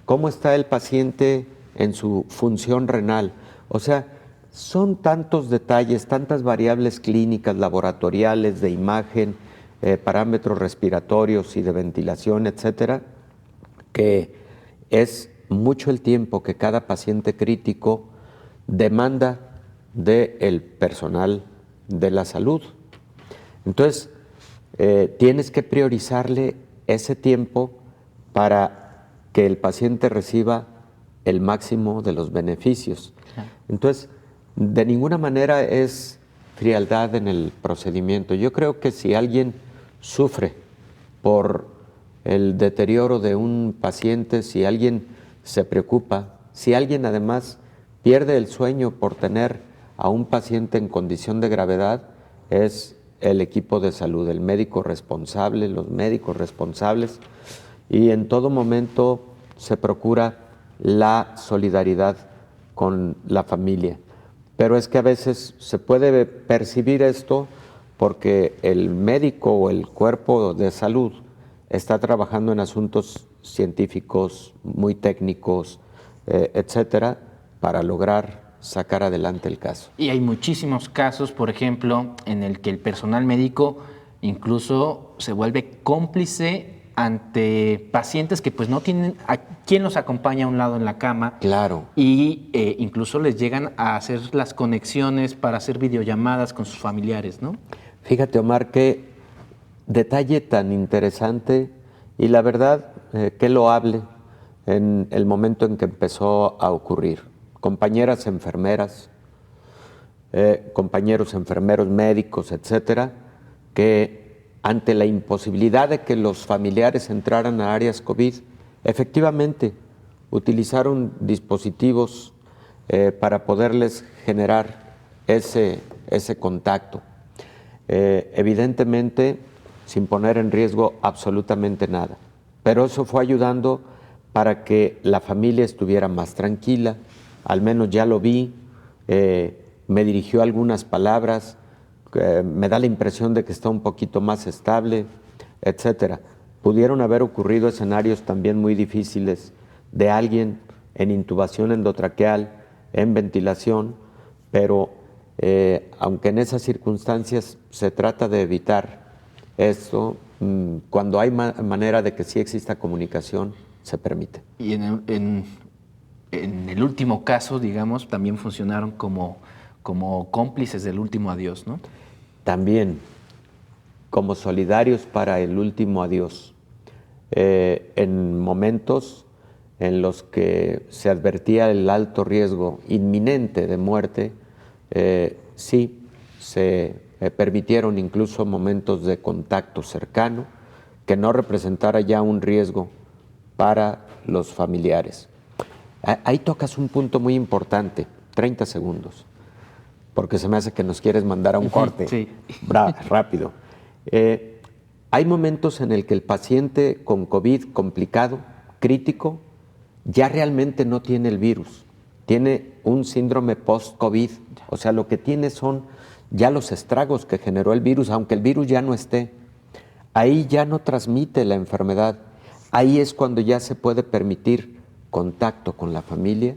cómo está el paciente en su función renal. O sea, son tantos detalles, tantas variables clínicas, laboratoriales, de imagen, parámetros respiratorios y de ventilación, etcétera, que es mucho el tiempo que cada paciente crítico demanda del personal de la salud. Entonces, tienes que priorizarle ese tiempo para que el paciente reciba el máximo de los beneficios. Entonces, de ninguna manera es frialdad en el procedimiento. Yo creo que si alguien sufre por el deterioro de un paciente, si alguien se preocupa, si alguien además pierde el sueño por tener a un paciente en condición de gravedad, es el equipo de salud, el médico responsable, los médicos responsables, y en todo momento se procura la solidaridad con la familia. Pero es que a veces se puede percibir esto porque el médico o el cuerpo de salud está trabajando en asuntos científicos muy técnicos, etcétera, para lograr sacar adelante el caso. Y hay muchísimos casos, por ejemplo, en el que el personal médico incluso se vuelve cómplice ante pacientes que pues no tienen a quien los acompaña a un lado en la cama. Claro. Y incluso les llegan a hacer las conexiones para hacer videollamadas con sus familiares, ¿no? Fíjate, Omar, qué detalle tan interesante y la verdad que loable en el momento en que empezó a ocurrir. Compañeras enfermeras, compañeros enfermeros médicos, etcétera, que ante la imposibilidad de que los familiares entraran a áreas COVID, efectivamente utilizaron dispositivos para poderles generar ese contacto. Evidentemente, sin poner en riesgo absolutamente nada. Pero eso fue ayudando para que la familia estuviera más tranquila. Al menos ya lo vi, me dirigió algunas palabras, me da la impresión de que está un poquito más estable, etcétera. Pudieron haber ocurrido escenarios también muy difíciles de alguien en intubación endotraqueal, en ventilación, pero aunque en esas circunstancias se trata de evitar esto, cuando hay manera de que sí exista comunicación, se permite. Y en el último caso, digamos, también funcionaron como cómplices del último adiós, ¿no? También como solidarios para el último adiós. En momentos en los que se advertía el alto riesgo inminente de muerte, sí se permitieron incluso momentos de contacto cercano que no representara ya un riesgo para los familiares. Ahí tocas un punto muy importante, 30 segundos, porque se me hace que nos quieres mandar a un corte. Sí. Rápido. Hay momentos en el que el paciente con COVID complicado, crítico, ya realmente no tiene el virus, tiene un síndrome post-COVID, o sea, lo que tiene son ya los estragos que generó el virus, aunque el virus ya no esté. Ahí ya no transmite la enfermedad, ahí es cuando ya se puede permitir contacto con la familia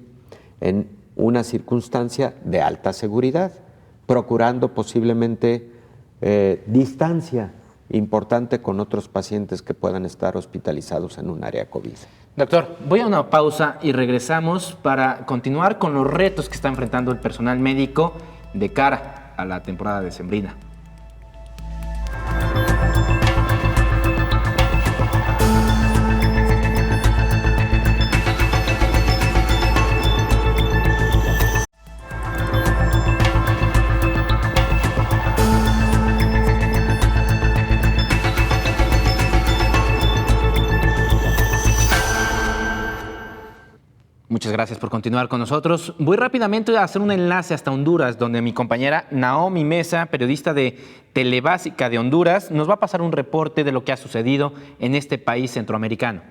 en una circunstancia de alta seguridad, procurando posiblemente distancia importante con otros pacientes que puedan estar hospitalizados en un área COVID. Doctor, voy a una pausa y regresamos para continuar con los retos que está enfrentando el personal médico de cara a la temporada decembrina. Muchas Muchas gracias por continuar con nosotros. Voy rápidamente a hacer un enlace hasta Honduras, donde mi compañera Naomi Mesa, periodista de Telebásica de Honduras, nos va a pasar un reporte de lo que ha sucedido en este país centroamericano.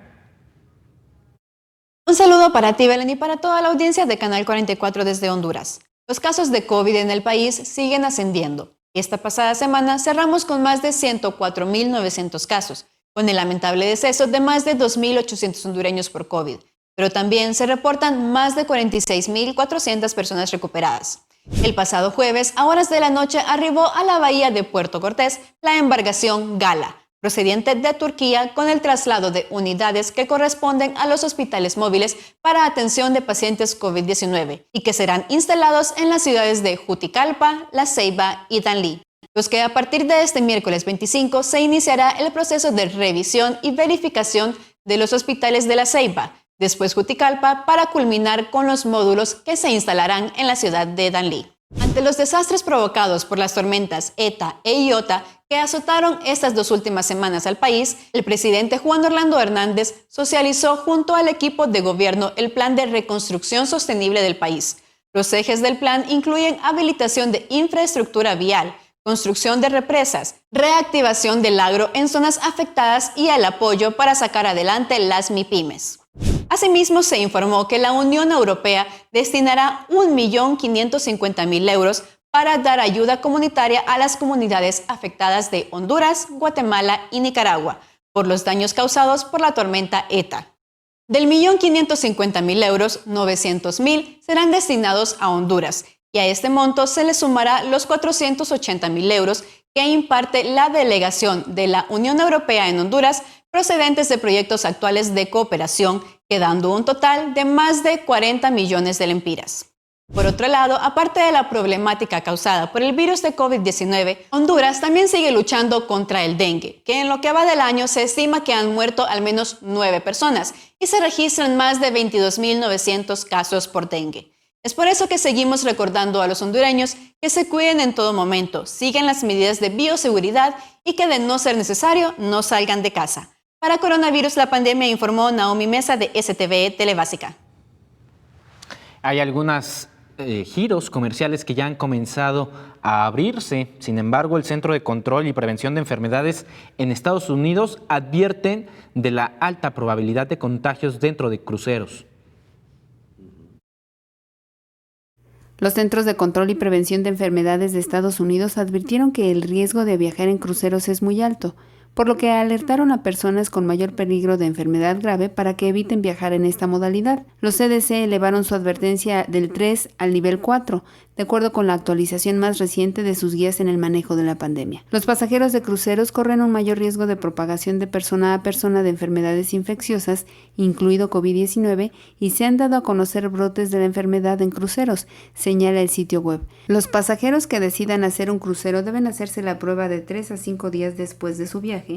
Un saludo para ti, Belén, y para toda la audiencia de Canal 44 desde Honduras. Los casos de COVID en el país siguen ascendiendo. Esta pasada semana cerramos con más de 104.900 casos, con el lamentable deceso de más de 2.800 hondureños por COVID. Pero también se reportan más de 46.400 personas recuperadas. El pasado jueves, a horas de la noche, arribó a la bahía de Puerto Cortés la embarcación Gala, procediente de Turquía, con el traslado de unidades que corresponden a los hospitales móviles para atención de pacientes COVID-19 y que serán instalados en las ciudades de Juticalpa, La Ceiba y Danlí, los que a partir de este miércoles 25 se iniciará el proceso de revisión y verificación de los hospitales de La Ceiba, después Juticalpa, para culminar con los módulos que se instalarán en la ciudad de Danlí. Ante los desastres provocados por las tormentas ETA e Iota que azotaron estas 2 últimas semanas al país, el presidente Juan Orlando Hernández socializó junto al equipo de gobierno el plan de reconstrucción sostenible del país. Los ejes del plan incluyen habilitación de infraestructura vial, construcción de represas, reactivación del agro en zonas afectadas y el apoyo para sacar adelante las MIPYMES. Asimismo, se informó que la Unión Europea destinará 1.550.000 euros para dar ayuda comunitaria a las comunidades afectadas de Honduras, Guatemala y Nicaragua por los daños causados por la tormenta ETA. Del 1.550.000 euros, 900.000 serán destinados a Honduras, y a este monto se le sumará los 480.000 euros que imparte la delegación de la Unión Europea en Honduras, procedentes de proyectos actuales de cooperación, quedando un total de más de 40 millones de lempiras. Por otro lado, aparte de la problemática causada por el virus de COVID-19, Honduras también sigue luchando contra el dengue, que en lo que va del año se estima que han muerto al menos 9 personas y se registran más de 22.900 casos por dengue. Es por eso que seguimos recordando a los hondureños que se cuiden en todo momento, sigan las medidas de bioseguridad y que, de no ser necesario, no salgan de casa. Para Coronavirus la Pandemia, informó Naomi Mesa de STV Telebásica. Hay algunos giros comerciales que ya han comenzado a abrirse. Sin embargo, el Centro de Control y Prevención de Enfermedades en Estados Unidos advierten de la alta probabilidad de contagios dentro de cruceros. Los Centros de Control y Prevención de Enfermedades de Estados Unidos advirtieron que el riesgo de viajar en cruceros es muy alto, por lo que alertaron a personas con mayor peligro de enfermedad grave para que eviten viajar en esta modalidad. Los CDC elevaron su advertencia del 3 al nivel 4, de acuerdo con la actualización más reciente de sus guías en el manejo de la pandemia. Los pasajeros de cruceros corren un mayor riesgo de propagación de persona a persona de enfermedades infecciosas, incluido COVID-19, y se han dado a conocer brotes de la enfermedad en cruceros, señala el sitio web. Los pasajeros que decidan hacer un crucero deben hacerse la prueba de 3 a 5 días después de su viaje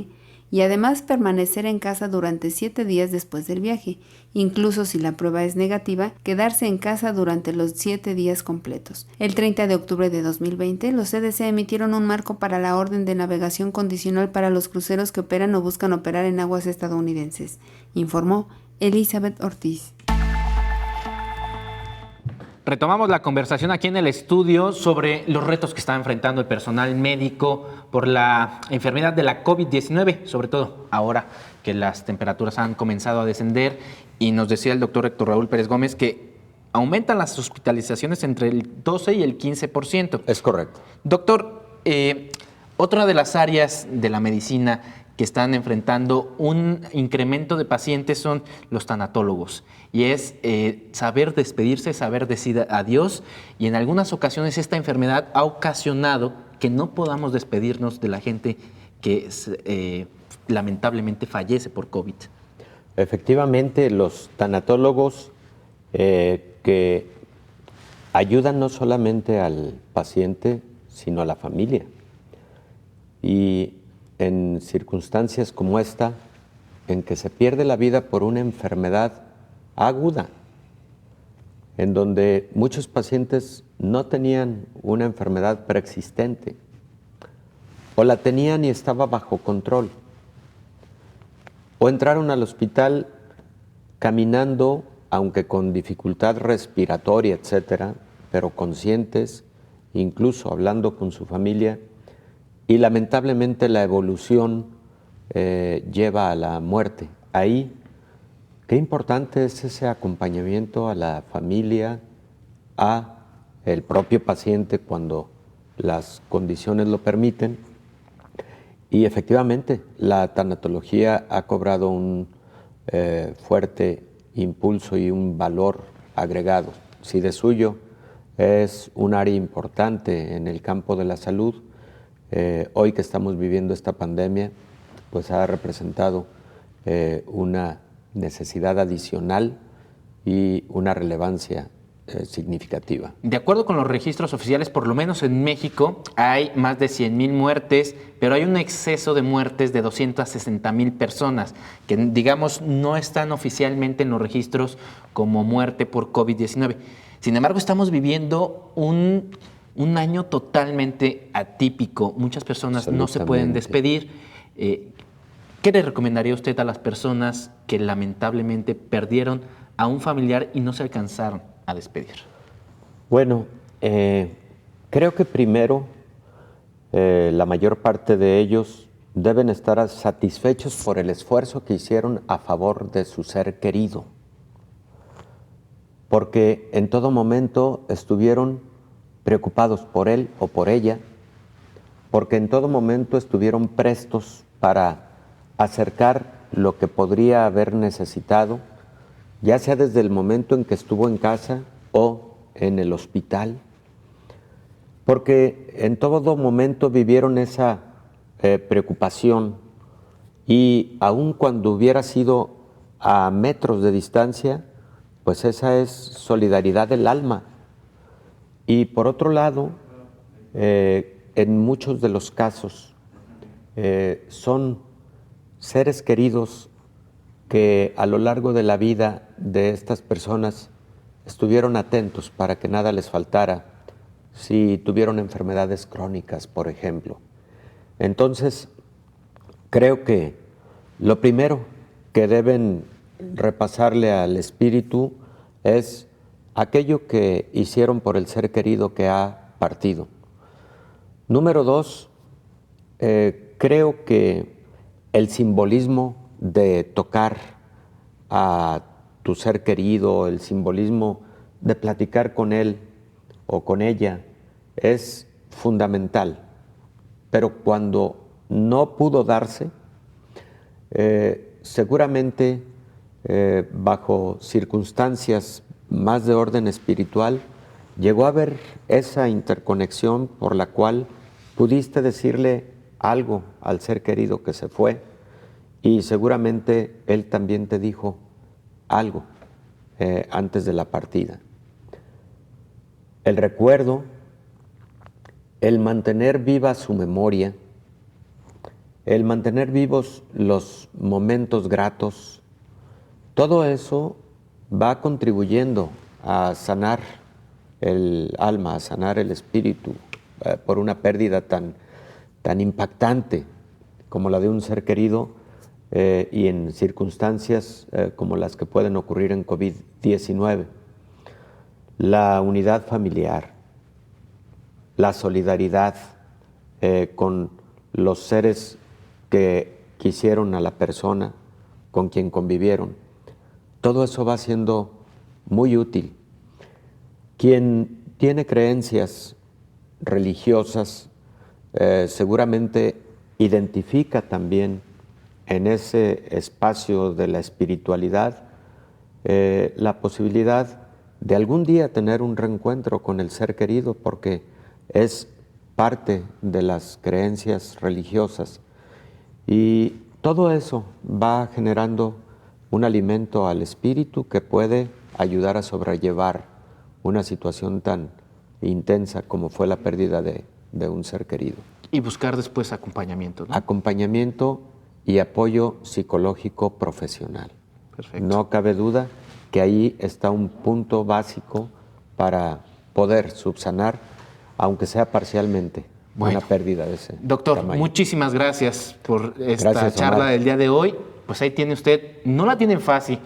y además permanecer en casa durante 7 días después del viaje. Incluso si la prueba es negativa, quedarse en casa durante los 7 días completos. El 30 de octubre de 2020, los CDC emitieron un marco para la orden de navegación condicional para los cruceros que operan o buscan operar en aguas estadounidenses, informó Elizabeth Ortiz. Retomamos la conversación aquí en el estudio sobre los retos que está enfrentando el personal médico por la enfermedad de la COVID-19, sobre todo ahora que las temperaturas han comenzado a descender, y nos decía el doctor Héctor Raúl Pérez Gómez que aumentan las hospitalizaciones entre el 12 y el 15%. Es correcto. Doctor, otra de las áreas de la medicina que están enfrentando un incremento de pacientes son los tanatólogos, y es saber despedirse, saber decir adiós, y en algunas ocasiones esta enfermedad ha ocasionado que no podamos despedirnos de la gente que lamentablemente fallece por COVID. Efectivamente, los tanatólogos que ayudan no solamente al paciente, sino a la familia. Y en circunstancias como esta, en que se pierde la vida por una enfermedad aguda, en donde muchos pacientes no tenían una enfermedad preexistente, o la tenían y estaba bajo control, o entraron al hospital caminando aunque con dificultad respiratoria, etcétera, pero conscientes, incluso hablando con su familia, y lamentablemente la evolución lleva a la muerte. Ahí, qué importante es ese acompañamiento a la familia, a el propio paciente cuando las condiciones lo permiten. Y efectivamente, la tanatología ha cobrado un fuerte impulso y un valor agregado. Si de suyo es un área importante en el campo de la salud, hoy que estamos viviendo esta pandemia, pues ha representado una necesidad adicional y una relevancia significativa. De acuerdo con los registros oficiales, por lo menos en México, hay más de 100,000 muertes, pero hay un exceso de muertes de 260,000 personas, que digamos no están oficialmente en los registros como muerte por COVID-19. Sin embargo, estamos viviendo un año totalmente atípico. Muchas personas no se pueden despedir. ¿Qué le recomendaría usted a las personas que lamentablemente perdieron a un familiar y no se alcanzaron a despedir? Bueno, creo que primero la mayor parte de ellos deben estar satisfechos por el esfuerzo que hicieron a favor de su ser querido, porque en todo momento estuvieron preocupados por él o por ella, porque en todo momento estuvieron prestos para acercar lo que podría haber necesitado, ya sea desde el momento en que estuvo en casa o en el hospital, porque en todo momento vivieron esa preocupación, y aun cuando hubiera sido a metros de distancia, pues esa es solidaridad del alma. Y por otro lado, en muchos de los casos son seres queridos que a lo largo de la vida de estas personas estuvieron atentos para que nada les faltara, si tuvieron enfermedades crónicas, por ejemplo. Entonces, creo que lo primero que deben repasarle al espíritu es aquello que hicieron por el ser querido que ha partido. Número 2, creo que el simbolismo de tocar a tu ser querido, el simbolismo de platicar con él o con ella es fundamental, pero cuando no pudo darse, seguramente bajo circunstancias más de orden espiritual, llegó a haber esa interconexión por la cual pudiste decirle algo al ser querido que se fue, y seguramente él también te dijo algo antes de la partida. El recuerdo, el mantener viva su memoria, el mantener vivos los momentos gratos, todo eso va contribuyendo a sanar el alma, a sanar el espíritu por una pérdida tan impactante como la de un ser querido, y en circunstancias como las que pueden ocurrir en COVID-19. La unidad familiar, la solidaridad con los seres que quisieron a la persona con quien convivieron, todo eso va siendo muy útil. Quien tiene creencias religiosas seguramente identifica también en ese espacio de la espiritualidad la posibilidad de algún día tener un reencuentro con el ser querido, porque es parte de las creencias religiosas, y todo eso va generando un alimento al espíritu que puede ayudar a sobrellevar una situación tan intensa como fue la pérdida de un ser querido. Y buscar después acompañamiento, ¿no? Acompañamiento y apoyo psicológico profesional. Perfecto. No cabe duda que ahí está un punto básico para poder subsanar, aunque sea parcialmente, una pérdida de ese Doctor, tamaño. muchísimas gracias por esta Gracias, charla Omar. del día de hoy. Pues ahí tiene usted, no la tienen fácil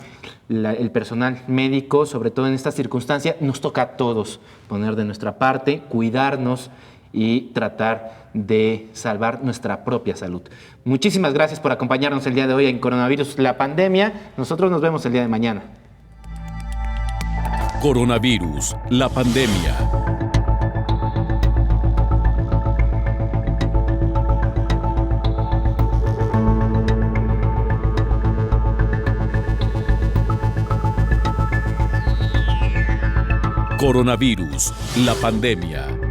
el personal médico, sobre todo en estas circunstancias. Nos toca a todos poner de nuestra parte, cuidarnos y tratar de salvar nuestra propia salud. Muchísimas gracias por acompañarnos el día de hoy en Coronavirus, la pandemia. Nosotros nos vemos el día de mañana. Coronavirus, la pandemia. Coronavirus, la pandemia.